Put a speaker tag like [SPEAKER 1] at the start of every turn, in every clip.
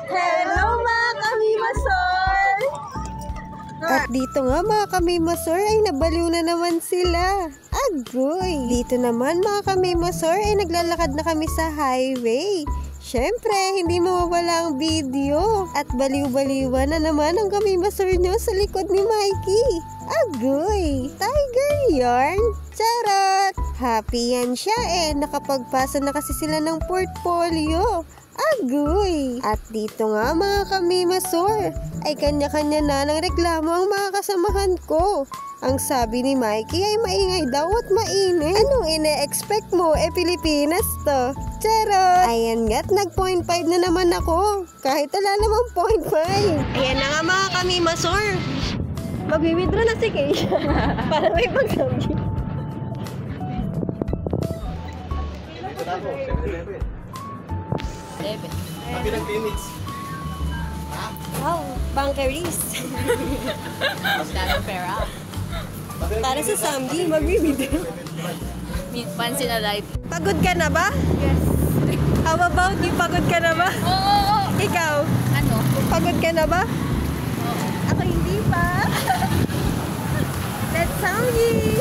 [SPEAKER 1] Hello mga kamimasor!
[SPEAKER 2] At dito nga mga kamimasor ay nabaliw na naman sila. Agoy! Dito naman mga kamimasor ay naglalakad na kami sa highway. Siyempre, hindi mawawala ang video. At baliw-baliwan na naman ang kamimasor nyo sa likod ni Mikey. Agoy! Tiger yarn! Charot! Happy yan siya nakapagpasa na kasi sila ng portfolio. Agoy! At dito nga mga kamimasor, ay kanya-kanya na ng reklamo ang mga kasamahan ko. Ang sabi ni Mikey ay maingay daw at mainit. Anong ine-expect mo? Pilipinas to. Charot! Ayan nga't nag-0.5 na naman ako. Kahit wala namang 0.5. Ayan na nga mga kamimasor. Mag-withdraw na si Keisha. Para may pagsabi.
[SPEAKER 3] Happy ng minutes.
[SPEAKER 2] Wow, bankeries.
[SPEAKER 1] Daming pera.
[SPEAKER 2] Para sa Samdi, mag-withdraw.
[SPEAKER 1] Fancy na life.
[SPEAKER 2] Pagod ka na ba?
[SPEAKER 1] Yes.
[SPEAKER 2] How about you? Pagod ka na ba?
[SPEAKER 1] Oo!
[SPEAKER 2] Ikaw?
[SPEAKER 1] Ano?
[SPEAKER 2] Pagod ka na ba?
[SPEAKER 1] Oo.
[SPEAKER 2] Ako hindi pa. Let's Samdi.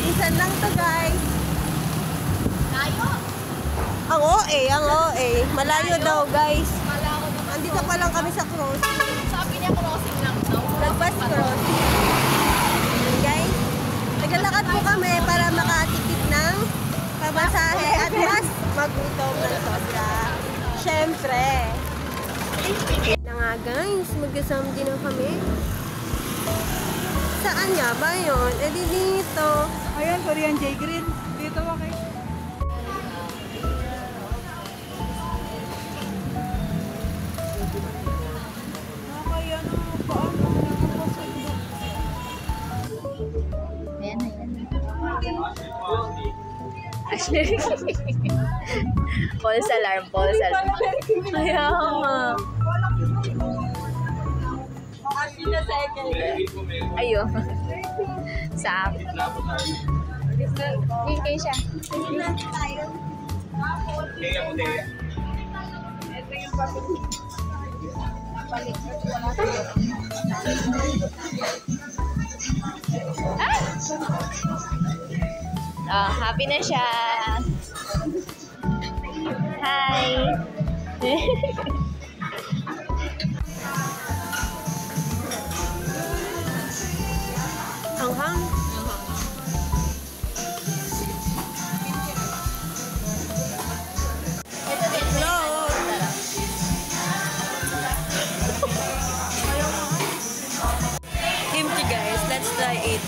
[SPEAKER 2] Isan lang to guys.
[SPEAKER 1] Tayo!
[SPEAKER 2] Ang OA. Malayo daw guys.
[SPEAKER 1] Kala ko naman.
[SPEAKER 2] Andito pa lang kami sa crossing.
[SPEAKER 1] Sabi niya crossing lang daw.
[SPEAKER 2] Nag-bus crossing. Guys, naglalakad po kami para makatipid ng pamasahe at mas magutom ng sobra. Siyempre. Na nga guys, mag-asam din na kami. Saan nga ba yun? Dito.
[SPEAKER 4] Ayan, Korean J Green. Dito ba kayo? Nakakaya na paano nakakasundo.
[SPEAKER 1] Ayan. False alarm. Kaya nga. Ayun. Sa akin. Hindi siya. Oh, happy na siya. Hi.
[SPEAKER 2] Hanghang. Kimchi guys, let's try it.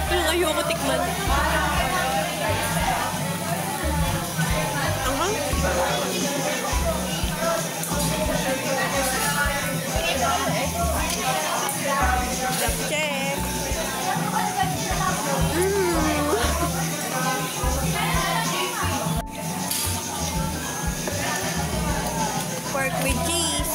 [SPEAKER 2] Parang ayoko tikman. Hanghang. Check. Pork with cheese.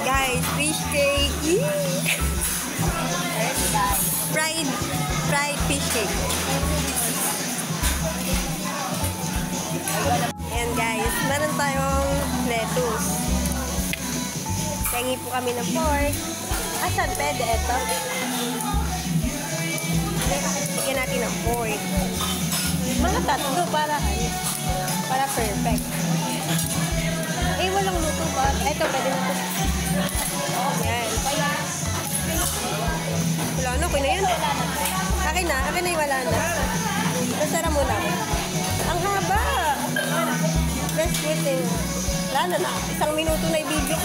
[SPEAKER 2] Guys, fish cake. Fried fish cake. Ayan guys, meron tayong lettuce. Tingi po kami ng pork. Asan pwede ito? Bigyan natin ng pork. Mga tatlo para perfect. Walang luto ba? Ito, pwede na ito. Ayan. Wala na, okay na yan. Akin na yung wala na. Nasara mo lang. Ang haba! Let's get it. Wala na. 1 minuto na ibibig.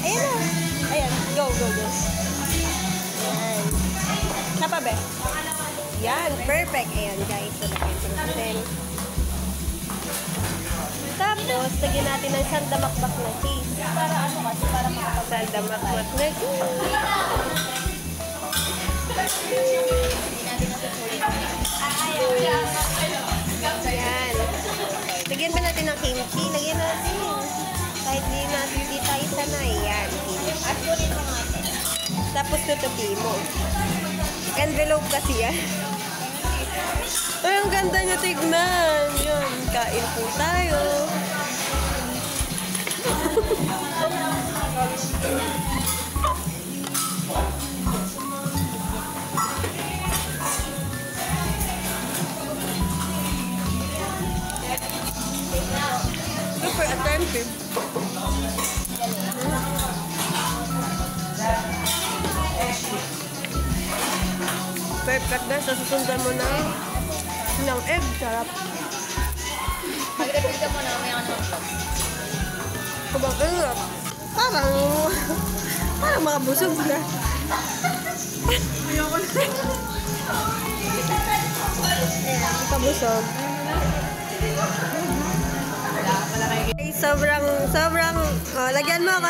[SPEAKER 2] Ayan na. Ayan. Go. Ayan. Napabe. Yan. Perfect. Ayan guys. So, nakita natin. Tapos, lagyan natin ng sandamakbak na cheese. Para ano kasi? Para makapag sandamakbak na cheese. Ayan. Lagyan ba natin ng kimchi? Lagyan natin. Kahit di tayo sanay. Yan. Kimchi. Tapos tutupi mo. Envelope kasi yan. Ay, ang ganda niya tignan. Yun, kain po tayo. Super attentive. Perfect na. Susundan mo na ng egg. Sarap.
[SPEAKER 1] Mag-repeat ka muna, may ako naman vlog.
[SPEAKER 2] Kabang parang makabusog na.
[SPEAKER 4] Ayoko na.
[SPEAKER 2] Ayan, pabusog. Ay, sobrang, oh, lagyan mo ako.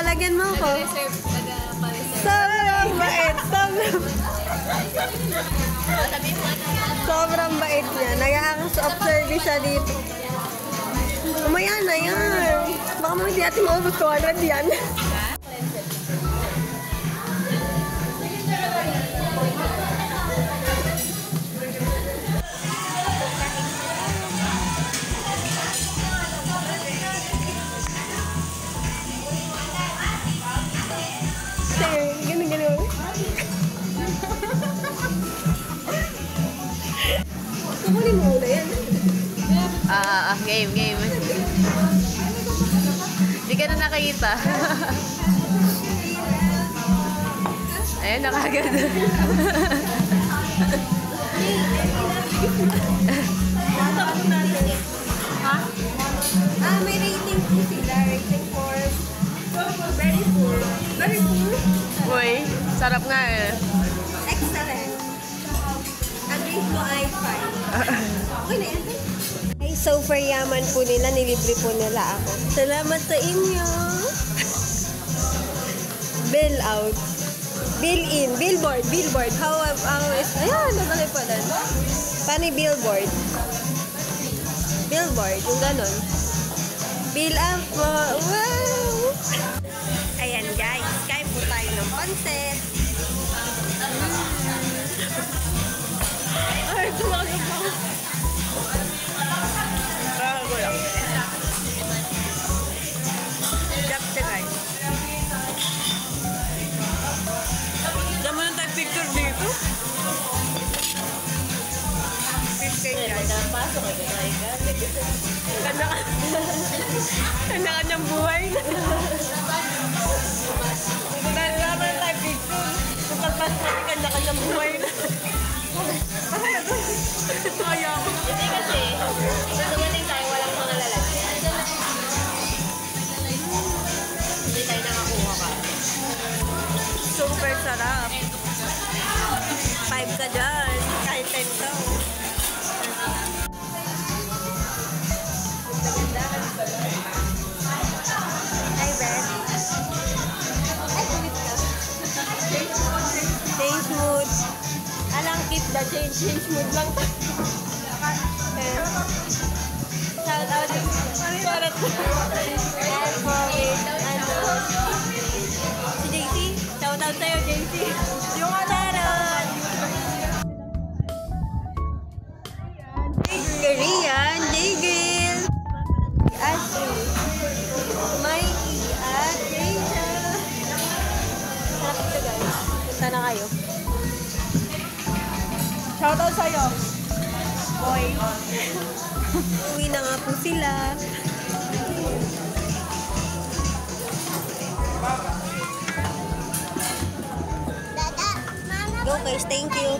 [SPEAKER 1] Reserve, nag-pa-reserve.
[SPEAKER 2] Sobrang bait, sobrang bait niya. Nag-a-observe siya dito. Umaya na yan. Baka mo hindi natin maubos 200 yan. Ganun. Kukunin mo muna yan.
[SPEAKER 1] Game. Hindi ka na nakita. Ayun, nakagad.
[SPEAKER 2] May rating po sila. Rating for very full. Very full.
[SPEAKER 1] Uy, sarap nga eh.
[SPEAKER 2] Excellent. Ang rate mo ay 5. Okay na yan. Ay, so for yaman po nila, nilibre po nila ako. Salamat sa inyo. Bill out. Bill in. Billboard. How is... Ayan, nakalay pa lang. Paano yung billboard? Billboard, yung ganon. Bill up po. Wow! Ayan guys, kain po tayo ng pansit. Ay, tumaga po. Japte guys.
[SPEAKER 4] Diyan mo lang tayo picture dito.
[SPEAKER 2] 15 guys.
[SPEAKER 1] Pasok ka na.
[SPEAKER 2] Kanya-kanyang buhay.
[SPEAKER 4] Dahil naman tayo picture. Kung pagpas natin kanya-kanyang buhay na. Kaya ako.
[SPEAKER 1] Hindi kasi, sa dumating tayo, walang mga lalagyan. Hindi tayo nakakuha ka.
[SPEAKER 2] Super sarap. 5 ka dyan. Kahit 10 ka. Hi, Beth. Ay, kumit ka. Change mood. Alang keep the change. Change mood lang. Shout out. Parang. Si JC. Shout out sa'yo, JC. Yung Sharon. Korean, J-Girl. Ashley. Mikey at Rachel. Sarap ito guys. Punta na kayo.
[SPEAKER 4] Shoutout sa'yo.
[SPEAKER 2] Boy. Uwi na nga po sila. Go guys, thank you.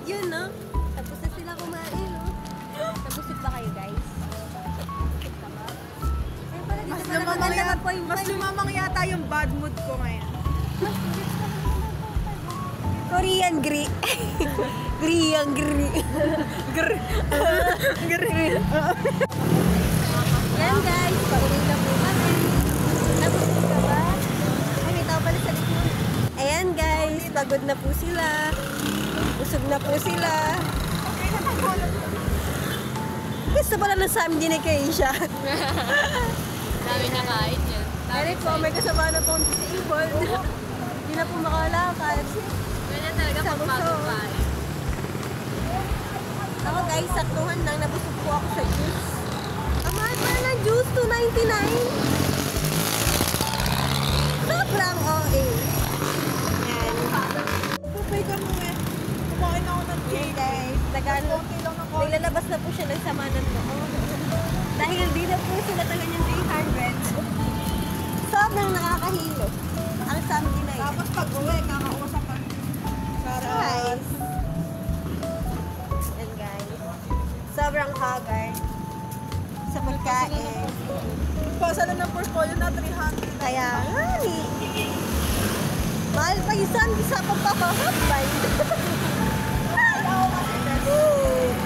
[SPEAKER 2] Yun no? Tapos na sila kumain no? Nabusog ba kayo guys? Ay, pala dito pala maganda ka po yung
[SPEAKER 4] Mas lumamang yata yung bad mood ko ngayon.
[SPEAKER 2] Korean gri. Korean gri. Yan guys, pauwi na po kami. Nabusog ka ba? Ay, may tao pala sa likod. Ayan guys, pagod na po sila. Busog na po sila. Gusto pala ng Sam din ni Keisha.
[SPEAKER 1] Dami na kain yan.
[SPEAKER 2] Eric po, may kasama na pong disabled. Hindi na po makalakad.
[SPEAKER 1] Ganyan talaga pagpagod pa eh.
[SPEAKER 2] Ako guys, saktuhan lang. Nabusog po ako sa juice. Ang mahal pala ng juice, $2.99. Sobrang OA. Yan.
[SPEAKER 4] Pupay ka mo eh. Kumain ako ng
[SPEAKER 2] Yan
[SPEAKER 4] cake.
[SPEAKER 2] guys. Naglalabas na po siya ng sama ng loob. Dahil di na po sila taga yung 300. Sobrang nakakahilo. Ang samdi na yun.
[SPEAKER 4] Tapos pag uwi, kakausap ka.
[SPEAKER 2] Guys. Yan guys. Sobrang haggard sa pagkain.
[SPEAKER 4] Pasa na ng portfolio na 300.
[SPEAKER 2] Kaya nga eh. Mahal pa yung samdi sa pagpapahapay.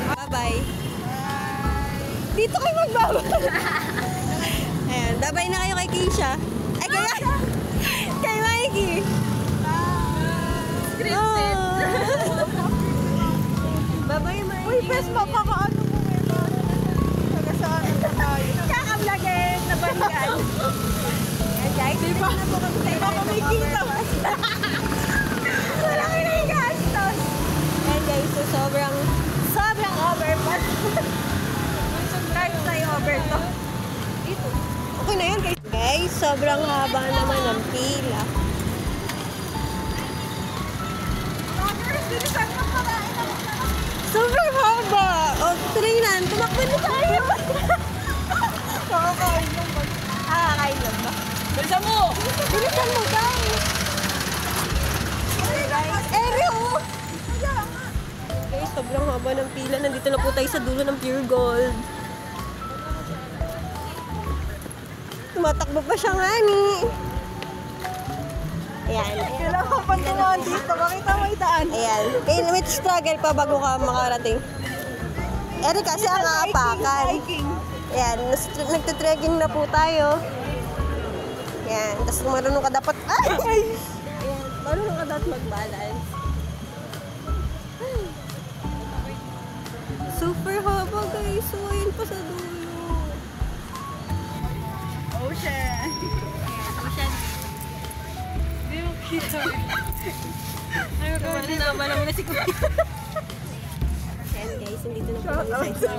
[SPEAKER 2] Bye-bye. Dito kayo magbabay. Ayan, babay na kayo kay Keisha. Ay, kay Mikey.
[SPEAKER 1] Scripted.
[SPEAKER 2] Babay, Mikey.
[SPEAKER 4] Uy, best makakaano mo eh. Taga saan na tayo?
[SPEAKER 2] Kaka-vlogger na balikan. Ayan guys, diba? Na po kami sa
[SPEAKER 4] Baka may kita.
[SPEAKER 2] Wala kayo na yung gastos. Ayan guys, so sobrang overpass. Kahit tayo over to. Okay na yun guys. Guys, sobrang haba naman ng pila. Sobrang haba. O, tuloy na. Tumakbo na tayo.
[SPEAKER 4] Kakakain lang ba?
[SPEAKER 2] Kakain lang ba?
[SPEAKER 4] Bilisan mo!
[SPEAKER 2] Bilisan mo guys. Ere, oh. Guys, sobrang haba ng pila. Nandito na po tayo sa dulo ng Pure Gold. Tumatakbo pa siya nga ni. Ayan.
[SPEAKER 4] Kailangan pa tumaan dito. Makita mo yung daan.
[SPEAKER 2] Ayan. May struggle pa bago ka makarating. Ere kasi ang aapakan.
[SPEAKER 4] Hiking.
[SPEAKER 2] Ayan. Nagtitrekking na po tayo. Ayan. Tapos marunong ka dapat... Ay! Ayan. Marunong ka dapat mag-balance. Super haba guys. So, ayun pa sa dulo.
[SPEAKER 4] Ocean.
[SPEAKER 1] Ocean. Hindi mo kita. Ano na si Kuya.
[SPEAKER 2] Ayan guys, hindi na po kami sa